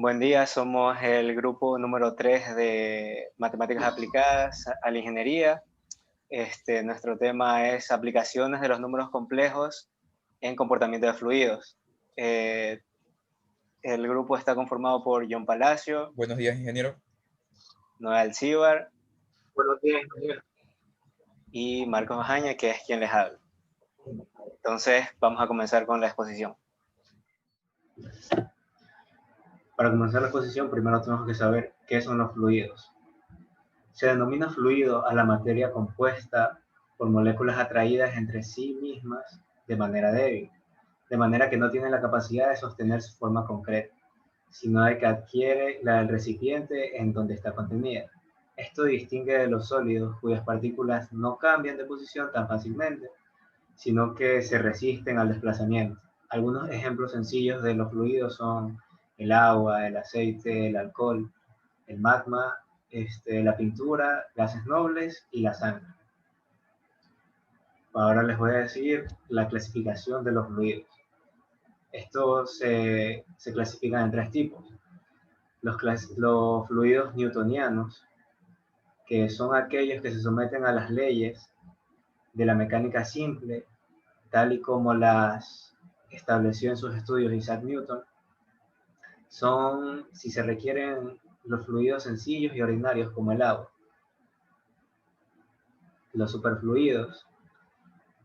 Buen día, somos el grupo número 3 de Matemáticas Aplicadas a la Ingeniería. Nuestro tema es aplicaciones de los números complejos en comportamiento de fluidos. Eh, el grupo está conformado por John Palacio, Buenos días, ingeniero. Noel Alcíbar Buenos días, ingeniero. y Marcos Ojaña, que es quien les habla. Entonces, vamos a comenzar con la exposición. Para comenzar la exposición, primero tenemos que saber qué son los fluidos. Se denomina fluido a la materia compuesta por moléculas atraídas entre sí mismas de manera débil, de manera que no tienen la capacidad de sostener su forma concreta, sino de que adquiere la del recipiente en donde está contenida. Esto distingue de los sólidos, cuyas partículas no cambian de posición tan fácilmente, sino que se resisten al desplazamiento. Algunos ejemplos sencillos de los fluidos son el agua, el aceite, el alcohol, el magma, la pintura, gases nobles y la sangre. Ahora les voy a decir la clasificación de los fluidos. Estos se clasifican en tres tipos. Los fluidos newtonianos, que son aquellos que se someten a las leyes de la mecánica simple, tal y como las estableció en sus estudios Isaac Newton, son si se requieren los fluidos sencillos y ordinarios como el agua. Los superfluidos,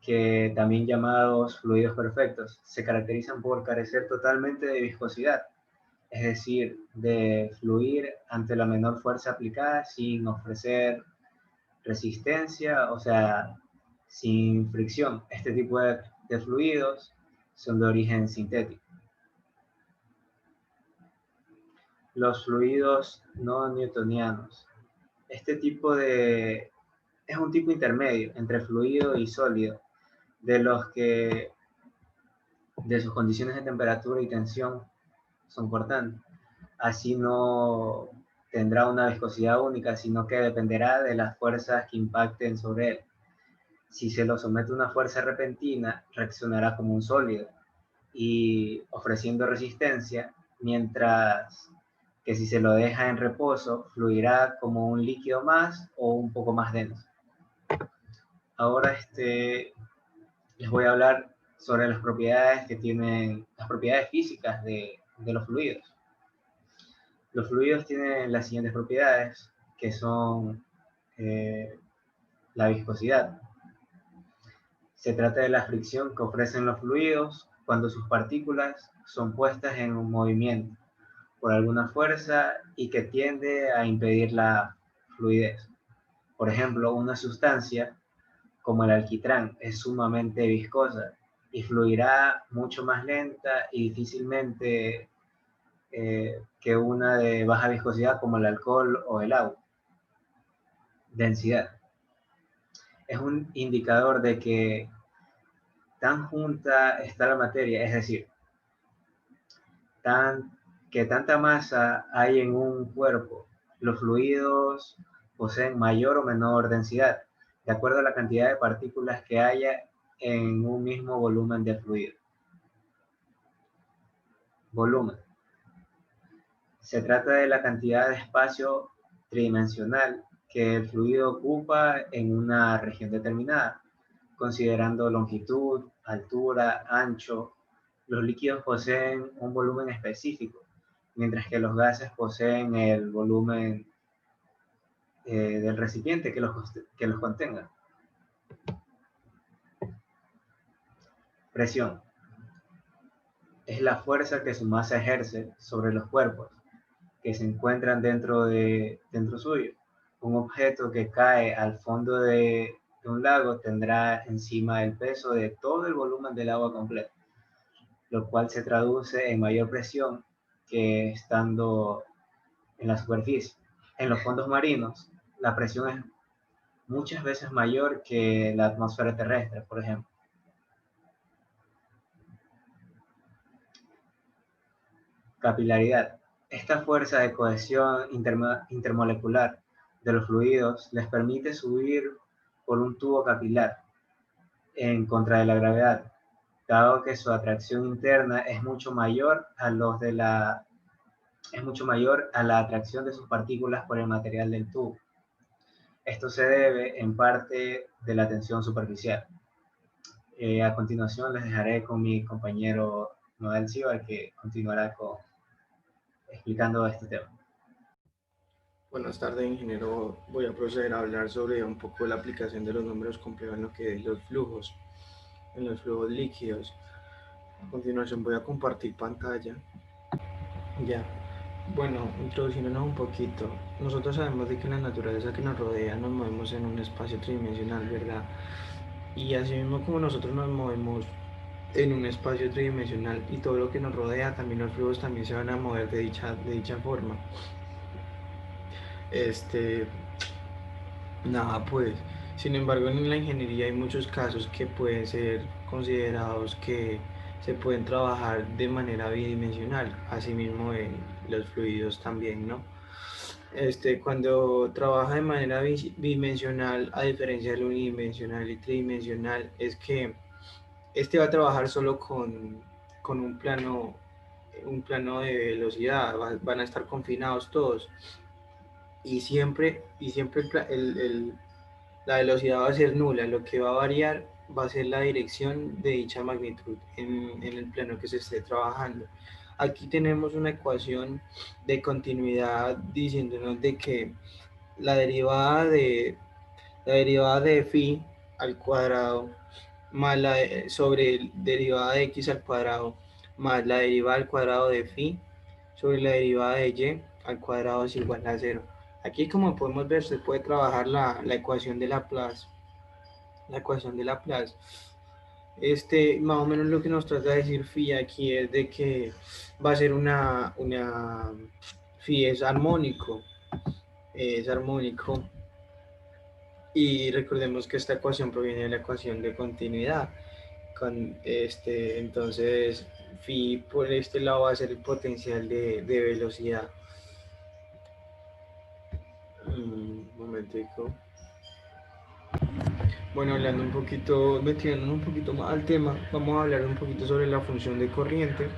que también llamados fluidos perfectos, se caracterizan por carecer totalmente de viscosidad, es decir, de fluir ante la menor fuerza aplicada sin ofrecer resistencia, o sea, sin fricción. Este tipo de fluidos son de origen sintético. Los fluidos no newtonianos. Es un tipo intermedio entre fluido y sólido, de sus condiciones de temperatura y tensión son cortantes. Así no tendrá una viscosidad única, sino que dependerá de las fuerzas que impacten sobre él. Si se lo somete a una fuerza repentina, reaccionará como un sólido y ofreciendo resistencia, mientras que si se lo deja en reposo, fluirá como un líquido más o un poco más denso. Ahora les voy a hablar sobre las propiedades que tienen, las propiedades físicas de los fluidos. Los fluidos tienen las siguientes propiedades, que son la viscosidad. Se trata de la fricción que ofrecen los fluidos cuando sus partículas son puestas en un movimiento por alguna fuerza y que tiende a impedir la fluidez. Por ejemplo, una sustancia como el alquitrán es sumamente viscosa y fluirá mucho más lenta y difícilmente que una de baja viscosidad como el alcohol o el agua. Densidad. Es un indicador de que tan junta está la materia, es decir, que tanta masa hay en un cuerpo. Los fluidos poseen mayor o menor densidad, de acuerdo a la cantidad de partículas que haya en un mismo volumen de fluido. Volumen. Se trata de la cantidad de espacio tridimensional que el fluido ocupa en una región determinada, considerando longitud, altura, ancho. Los líquidos poseen un volumen específico, mientras que los gases poseen el volumen del recipiente que los contenga. Presión. Es la fuerza que su masa ejerce sobre los cuerpos que se encuentran dentro suyo. Un objeto que cae al fondo de un lago tendrá encima el peso de todo el volumen del agua completo, lo cual se traduce en mayor presión que estando en la superficie. En los fondos marinos, la presión es muchas veces mayor que la atmósfera terrestre, por ejemplo. Capilaridad. Esta fuerza de cohesión intermolecular de los fluidos les permite subir por un tubo capilar en contra de la gravedad, dado que su atracción interna es mucho mayor a es mucho mayor a la atracción de sus partículas por el material del tubo. Esto se debe en parte de la tensión superficial. A continuación les dejaré con mi compañero Noel Silva, que continuará explicando este tema. Buenas tardes, ingeniero. Voy a proceder a hablar sobre un poco la aplicación de los números complejos en lo que es los flujos, en los flujos líquidos. A continuación voy a compartir pantalla. Ya. Bueno, introduciéndonos un poquito. Nosotros sabemos de que en la naturaleza que nos rodea nos movemos en un espacio tridimensional, ¿verdad? Y así mismo como nosotros nos movemos en un espacio tridimensional y todo lo que nos rodea, también los flujos también se van a mover de dicha forma. Este, Nada, pues, sin embargo, en la ingeniería hay muchos casos que pueden ser considerados que se pueden trabajar de manera bidimensional, asimismo los fluidos también, ¿no? Cuando trabaja de manera bidimensional, a diferencia del unidimensional y tridimensional, es que este va a trabajar solo con un plano de velocidad, van a estar confinados todos y siempre la velocidad va a ser nula, lo que va a variar va a ser la dirección de dicha magnitud en el plano que se esté trabajando. Aquí tenemos una ecuación de continuidad diciéndonos de que la derivada de, la derivada de phi al cuadrado más sobre derivada de x al cuadrado más la derivada al cuadrado de phi sobre la derivada de y al cuadrado es igual a cero. Aquí, como podemos ver, se puede trabajar la ecuación de Laplace. La ecuación de Laplace. Más o menos lo que nos trata de decir phi aquí es de que va a ser phi es armónico, y recordemos que esta ecuación proviene de la ecuación de continuidad. Entonces, phi por este lado va a ser el potencial de velocidad. Un momentico. Bueno, hablando un poquito, metiéndonos un poquito más al tema, vamos a hablar un poquito sobre la función de corriente.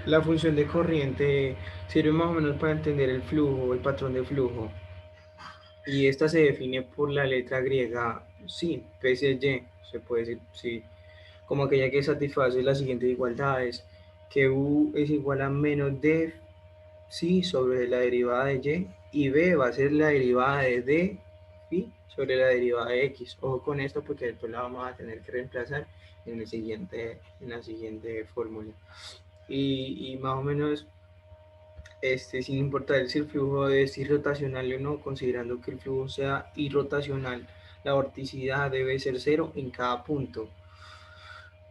La función de corriente sirve más o menos para entender el flujo, el patrón de flujo. Y esta se define por la letra griega sí, PSY, se puede decir sí, como aquella que satisface las siguientes igualdades, que U es igual a menos D sí sobre la derivada de Y B va a ser la derivada de D phi sobre la derivada de X. Ojo con esto porque después la vamos a tener que reemplazar en la siguiente fórmula. Y más o menos, sin importar si el flujo es irrotacional o no, considerando que el flujo sea irrotacional, la vorticidad debe ser cero en cada punto.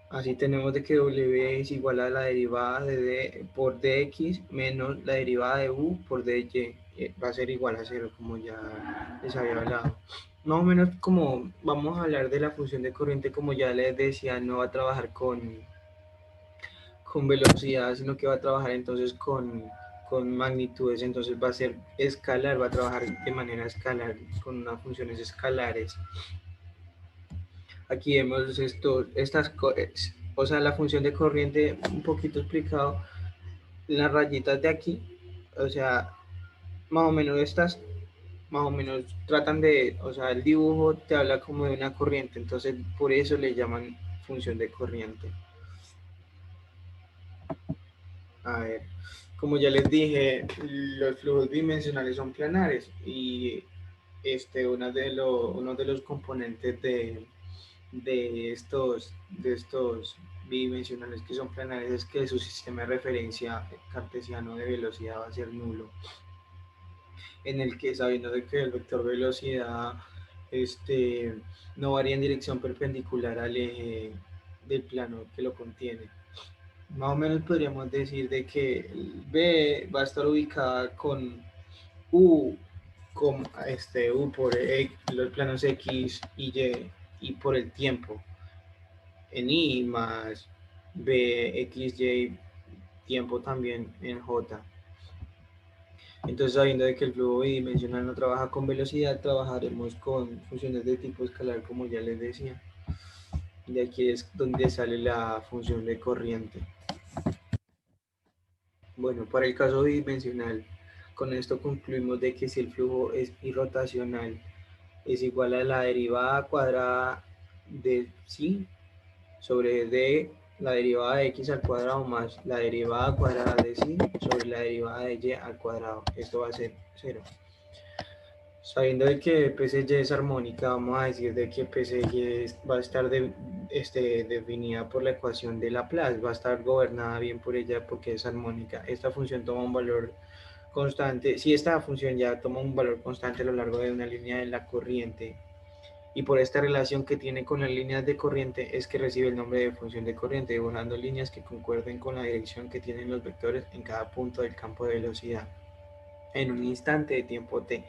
Así tenemos de que W es igual a la derivada de D por dx menos la derivada de U por dy. Va a ser igual a cero, como ya les había hablado. Más o menos, como vamos a hablar de la función de corriente, como ya les decía, no va a trabajar con velocidad, sino que va a trabajar entonces con magnitudes. Entonces va a ser escalar, va a trabajar de manera escalar, con unas funciones escalares. Aquí vemos o sea, la función de corriente un poquito explicado, las rayitas de aquí, o sea, más o menos más o menos tratan de, o sea, el dibujo te habla como de una corriente, entonces por eso le llaman función de corriente. A ver, como ya les dije, los flujos bidimensionales son planares y uno de los componentes de estos bidimensionales que son planares es que su sistema de referencia cartesiano de velocidad va a ser nulo, en el que, sabiendo de que el vector velocidad no varía en dirección perpendicular al eje del plano que lo contiene. Más o menos podríamos decir de que B va a estar ubicada con U, U por los planos X y Y y por el tiempo en I más B, X, Y, tiempo también en J. Entonces, sabiendo de que el flujo bidimensional no trabaja con velocidad, trabajaremos con funciones de tipo escalar, como ya les decía. Y aquí es donde sale la función de corriente. Bueno, para el caso bidimensional, con esto concluimos de que si el flujo es irrotacional, es igual a la derivada cuadrada de psi sobre d, la derivada de x al cuadrado más la derivada cuadrada de psi sobre la derivada de y al cuadrado. Esto va a ser 0. Sabiendo de que PSY es armónica, vamos a decir de que PSY va a estar definida por la ecuación de Laplace, va a estar gobernada bien por ella porque es armónica. Esta función toma un valor constante, si esta función ya toma un valor constante a lo largo de una línea de la corriente, y por esta relación que tiene con las líneas de corriente es que recibe el nombre de función de corriente, dibujando líneas que concuerden con la dirección que tienen los vectores en cada punto del campo de velocidad. En un instante de tiempo t,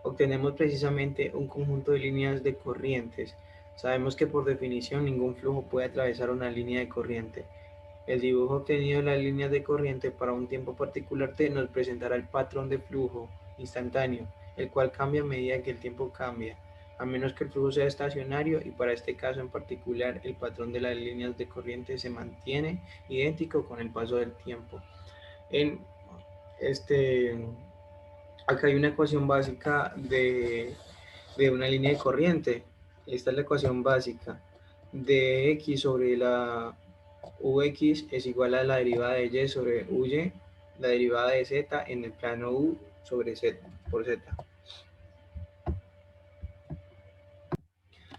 obtenemos precisamente un conjunto de líneas de corrientes. Sabemos que por definición ningún flujo puede atravesar una línea de corriente. El dibujo obtenido de las líneas de corriente para un tiempo particular t nos presentará el patrón de flujo instantáneo, el cual cambia a medida que el tiempo cambia, a menos que el flujo sea estacionario, y para este caso en particular el patrón de las líneas de corriente se mantiene idéntico con el paso del tiempo. En este, acá hay una ecuación básica de una línea de corriente. Esta es la ecuación básica de x sobre la ux es igual a la derivada de y sobre uy, la derivada de z en el plano u sobre z por z.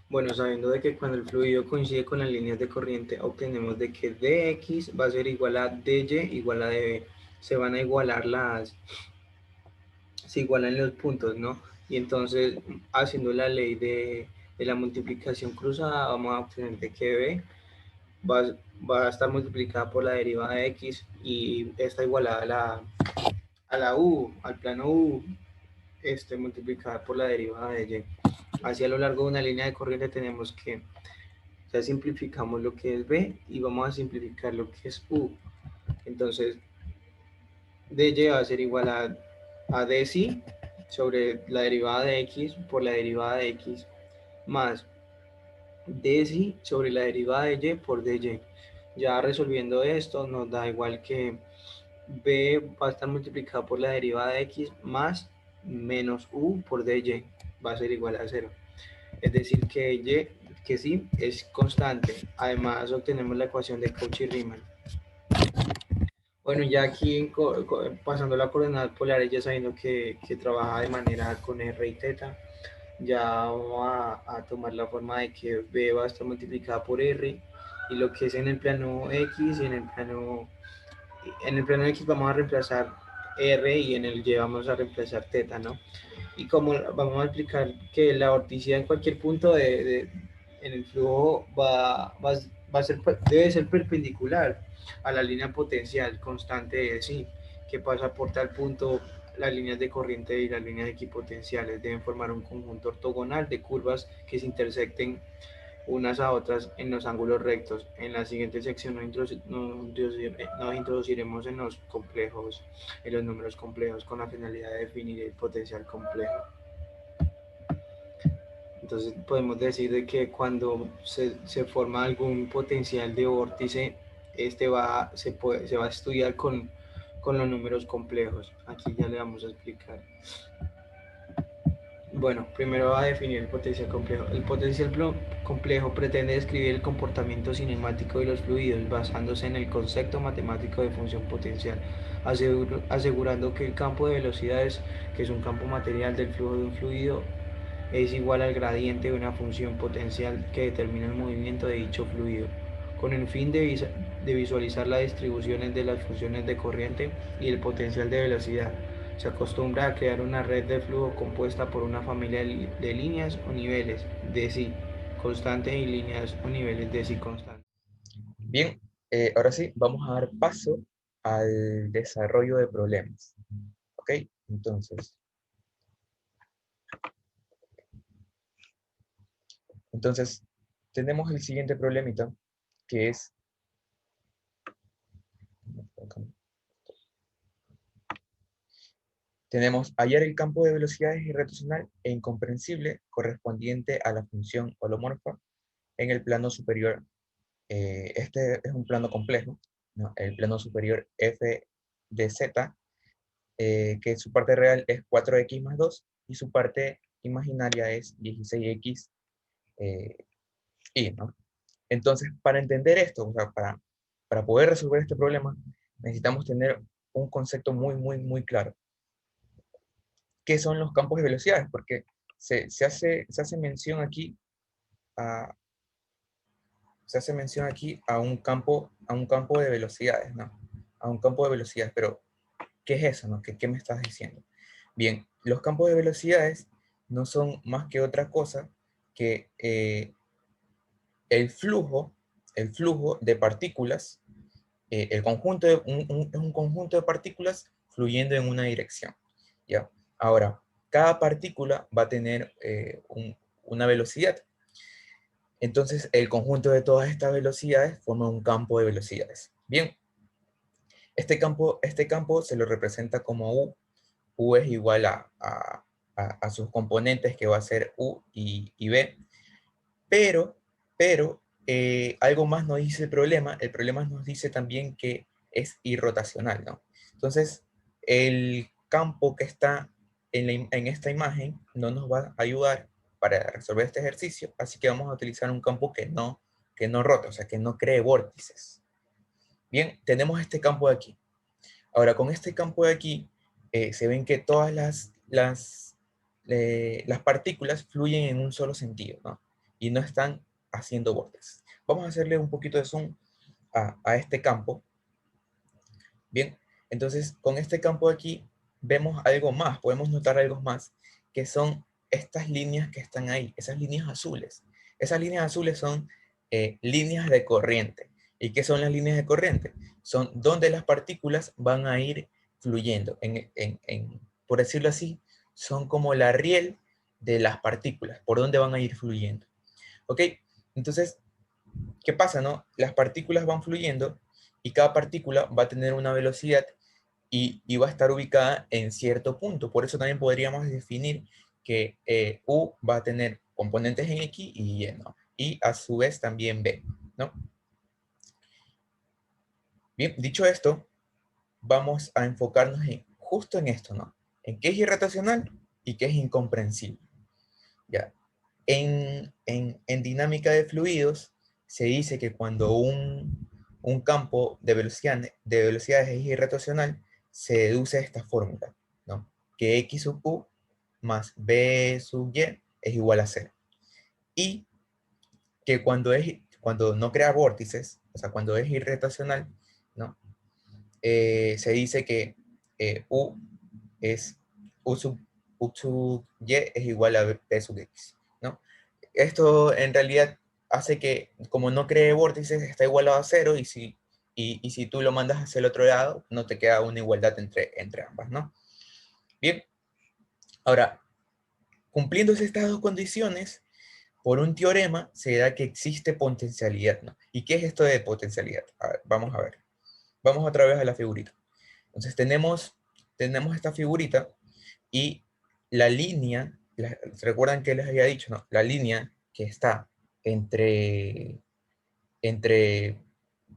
Bueno, sabiendo de que cuando el fluido coincide con las líneas de corriente, obtenemos de que dx va a ser igual a dy igual a db. Se van a igualar se igualan los puntos, ¿no? Y entonces, haciendo la ley de la multiplicación cruzada, vamos a obtener de que b va, va a estar multiplicada por la derivada de x, y está igualada a la u, al plano u, multiplicada por la derivada de y. Así a lo largo de una línea de corriente tenemos que, ya simplificamos lo que es b y vamos a simplificar lo que es u. Entonces, dy va a ser igual a dc sobre la derivada de x por la derivada de x más dc sobre la derivada de y por dy. Ya resolviendo esto nos da igual que b va a estar multiplicado por la derivada de x más menos u por dy, va a ser igual a 0. Es decir que sí es constante. Además obtenemos la ecuación de Cauchy-Riemann. Bueno, ya aquí pasando la coordenada polar, ya sabiendo que trabaja de manera con r y θ, ya vamos a tomar la forma de que b va a estar multiplicada por r, y lo que es en el plano x y en el plano x vamos a reemplazar r y en el y vamos a reemplazar θ, ¿no? Y como vamos a explicar que la vorticidad en cualquier punto en el flujo debe ser perpendicular a la línea potencial constante de sí, que pasa por tal punto. Las líneas de corriente y las líneas equipotenciales deben formar un conjunto ortogonal de curvas que se intersecten unas a otras en los ángulos rectos. En la siguiente sección nos introduciremos en los complejos, en los números complejos, con la finalidad de definir el potencial complejo. Entonces podemos decir de que cuando se forma algún potencial de vórtice, se va a estudiar con los números complejos. Aquí ya le vamos a explicar. Bueno, primero va a definir el potencial complejo. El potencial complejo pretende describir el comportamiento cinemático de los fluidos basándose en el concepto matemático de función potencial, asegurando que el campo de velocidades, que es un campo material del flujo de un fluido, es igual al gradiente de una función potencial que determina el movimiento de dicho fluido, con el fin de visualizar las distribuciones de las funciones de corriente y el potencial de velocidad. Se acostumbra a crear una red de flujo compuesta por una familia de líneas o niveles de sí constante y líneas o niveles de sí constante. Bien, ahora sí, vamos a dar paso al desarrollo de problemas. ¿Ok? Entonces, tenemos el siguiente problemita, que es... Tenemos hallar el campo de velocidades irracional e incomprensible correspondiente a la función holomorfa en el plano superior. Este es un plano complejo, ¿no? El plano superior f de z, que su parte real es 4x más 2, y su parte imaginaria es 16x y, ¿no? Entonces, para entender esto, o sea, para poder resolver este problema, necesitamos tener un concepto muy claro. ¿Qué son los campos de velocidades? Porque se hace mención aquí a, a un campo de velocidades, ¿no? A un campo de velocidades, pero ¿qué es eso, no? ¿Qué me estás diciendo? Bien, los campos de velocidades no son más que otra cosa que el flujo de partículas, es un conjunto de partículas fluyendo en una dirección, ¿ya? Ahora, cada partícula va a tener una velocidad. Entonces, el conjunto de todas estas velocidades forma un campo de velocidades. Bien, este campo se lo representa como U. U es igual a sus componentes, que va a ser U y B. Pero algo más nos dice el problema nos dice también que es irrotacional, ¿no? Entonces, el campo que está en esta imagen no nos va a ayudar para resolver este ejercicio, así que vamos a utilizar un campo que no rota, o sea, que no cree vórtices. Bien, tenemos este campo de aquí. Ahora, con este campo de aquí, se ven que todas las partículas fluyen en un solo sentido, ¿no? Y no están haciendo vórtices. Vamos a hacerle un poquito de zoom a este campo. Bien, entonces con este campo de aquí vemos algo más, podemos notar algo más, que son estas líneas que están ahí, esas líneas azules. Esas líneas azules son líneas de corriente. ¿Y qué son las líneas de corriente? Son donde las partículas van a ir fluyendo. Por decirlo así, son como la riel de las partículas, por donde van a ir fluyendo. ¿Ok? Entonces, ¿qué pasa, no? Las partículas van fluyendo y cada partícula va a tener una velocidad y va a estar ubicada en cierto punto. Por eso también podríamos definir que U va a tener componentes en X y Y, ¿no? Y a su vez también B, ¿no? Bien, dicho esto, vamos a enfocarnos justo en esto, ¿no? En qué es irrotacional y qué es incomprensible. Ya. En dinámica de fluidos se dice que cuando un campo de velocidades es irrotacional, se deduce esta fórmula, ¿no? Que X sub U más B sub Y es igual a 0. Y que cuando no crea vórtices, o sea, cuando es irrotacional, ¿no? Se dice que U es U sub Y es igual a B sub X, ¿no? Esto en realidad hace que, como no cree vórtices, está igualado a 0, y si tú lo mandas hacia el otro lado, no te queda una igualdad entre ambas, ¿no? Bien, ahora, cumpliéndose estas dos condiciones, por un teorema se da que existe potencialidad, ¿no? ¿Y qué es esto de potencialidad? A ver, vamos a ver. Vamos otra vez a la figurita. Entonces tenemos esta figurita y la línea, ¿recuerdan que les había dicho? No, la línea que está entre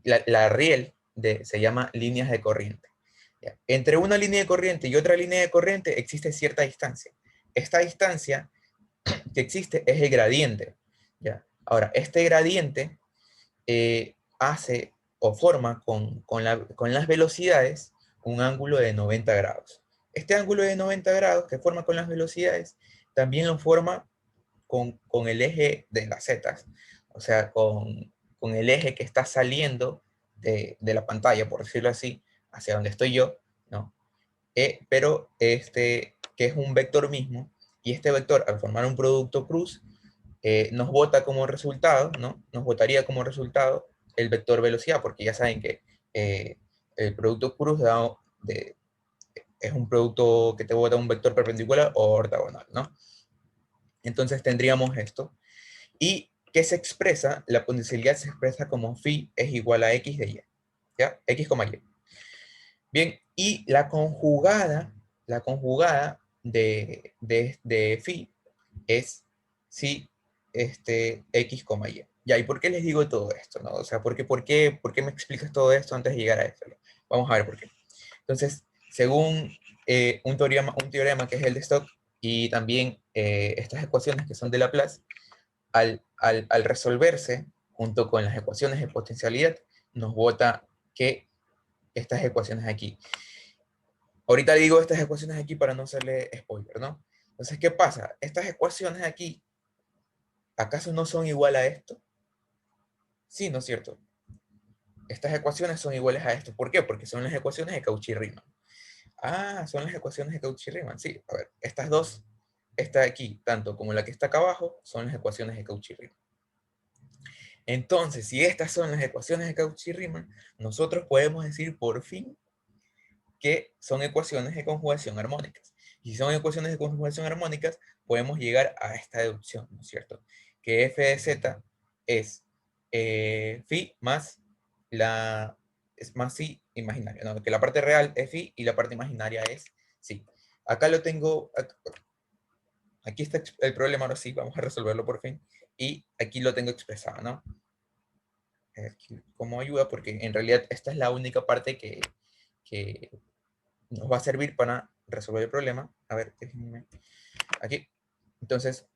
la riel se llama líneas de corriente. ¿Ya? Entre una línea de corriente y otra línea de corriente existe cierta distancia. Esta distancia que existe es el gradiente. ¿Ya? Ahora, este gradiente hace o forma con las velocidades un ángulo de 90 grados. Este ángulo de 90 grados que forma con las velocidades también lo forma con el eje de las zetas, o sea, con el eje que está saliendo de la pantalla, por decirlo así, hacia donde estoy yo, ¿no? Pero que es un vector mismo, y este vector, al formar un producto cruz, nos bota como resultado, ¿no? Nos botaría como resultado el vector velocidad, porque ya saben que el producto cruz es un producto que te bota un vector perpendicular o ortogonal, ¿no? Entonces tendríamos esto. Y que se expresa, la potencialidad se expresa como phi es igual a x de y, ¿ya? X, y. Bien, y la conjugada de phi es si x, y. Ya, ¿y por qué les digo todo esto, no? O sea, por qué me explicas todo esto antes de llegar a esto? Vamos a ver por qué. Entonces, según un teorema que es el de Stokes, y también estas ecuaciones que son de Laplace, al resolverse, junto con las ecuaciones de potencialidad, nos bota que estas ecuaciones aquí. Ahorita digo estas ecuaciones aquí para no hacerle spoiler, ¿no? Entonces, ¿qué pasa? Estas ecuaciones aquí, ¿acaso no son igual a esto? Sí, ¿no es cierto? Estas ecuaciones son iguales a esto. ¿Por qué? Porque son las ecuaciones de Cauchy-Riemann. Ah, son las ecuaciones de Cauchy-Riemann. Sí, a ver, estas dos, esta de aquí, tanto como la que está acá abajo, son las ecuaciones de Cauchy-Riemann. Entonces, si estas son las ecuaciones de Cauchy-Riemann, nosotros podemos decir por fin que son ecuaciones de conjugación armónicas. Y si son ecuaciones de conjugación armónicas, podemos llegar a esta deducción, ¿no es cierto? Que f de z es phi más psi imaginaria, ¿no? Que la parte real es phi y la parte imaginaria es psi. Acá lo tengo, aquí está el problema, ahora sí, vamos a resolverlo por fin. Y aquí lo tengo expresado, ¿no? Aquí como ayuda, porque en realidad esta es la única parte que nos va a servir para resolver el problema. A ver, déjenme aquí. Entonces,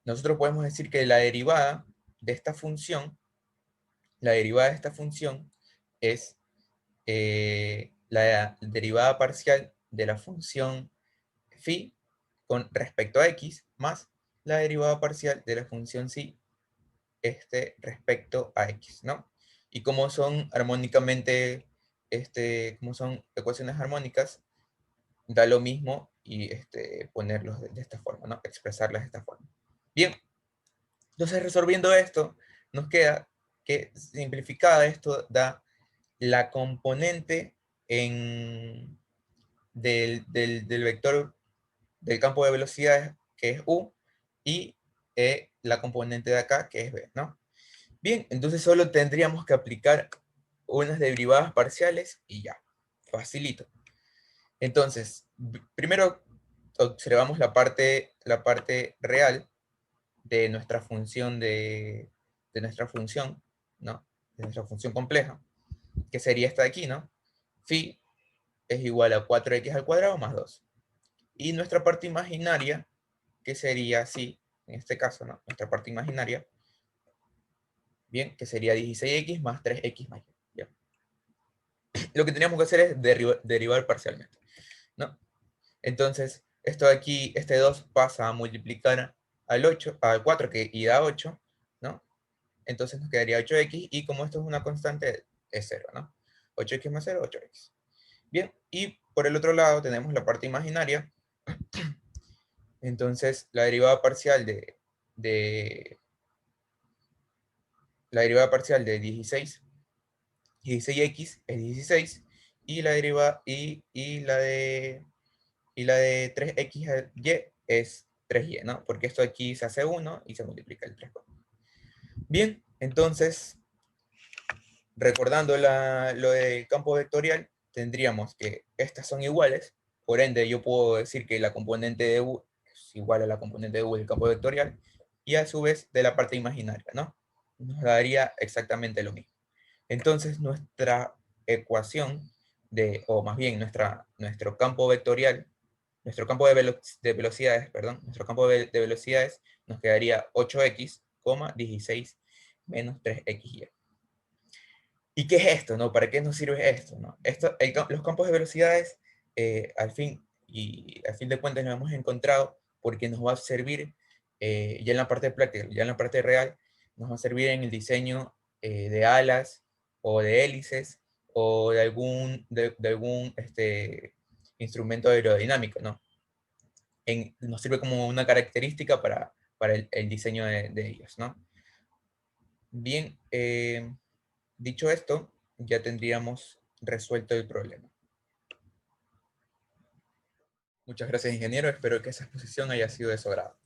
nosotros podemos decir que la derivada de esta función, es la derivada parcial de la función phi con respecto a x más la derivada parcial de la función psi respecto a x, ¿no? Y como son armónicamente, como son ecuaciones armónicas, da lo mismo y ponerlos de esta forma, ¿no? Expresarlas de esta forma. Bien, entonces resolviendo esto, nos queda que simplificada esto da la componente del vector del campo de velocidades, que es u, y la componente de acá, que es b, ¿no? Bien, entonces solo tendríamos que aplicar unas derivadas parciales y ya, facilito. Entonces, primero observamos la parte real de nuestra función ¿no? De nuestra función compleja, que sería esta de aquí, ¿no? Phi es igual a 4x al cuadrado más 2. Y nuestra parte imaginaria, que sería así, en este caso, ¿no? Nuestra parte imaginaria, bien, que sería 16x más 3x mayor. ¿Ya? Lo que teníamos que hacer es derivar parcialmente, ¿no? Entonces, esto de aquí, este 2 pasa a multiplicar al 4 y da 8, ¿no? Entonces nos quedaría 8x, y como esto es una constante, es 0, ¿no? 8x más 0, 8x. Bien, y por el otro lado tenemos la parte imaginaria. Entonces, la derivada parcial la derivada parcial de 16x es 16, y la derivada y la de 3x a y es 3y, ¿no? Porque esto aquí se hace 1 y se multiplica el 3. Bien, entonces, recordando lo del campo vectorial, tendríamos que estas son iguales, por ende yo puedo decir que la componente de u es igual a la componente de u del campo vectorial, y a su vez de la parte imaginaria, ¿no? Nos daría exactamente lo mismo. Entonces nuestra ecuación o más bien nuestro campo vectorial, nuestro campo de velocidades, perdón, nuestro campo de velocidades nos quedaría 8x, 16 menos 3xy. ¿Y qué es esto, no? ¿Para qué nos sirve esto, no? Los campos de velocidades, al fin de cuentas, nos hemos encontrado porque nos va a servir, ya en la parte práctica, ya en la parte real, nos va a servir en el diseño de alas, o de hélices, o de algún instrumento aerodinámico, ¿no? Nos sirve como una característica para el diseño de ellos, ¿no? Bien, dicho esto, ya tendríamos resuelto el problema. Muchas gracias, ingeniero. Espero que esa exposición haya sido de su agrado.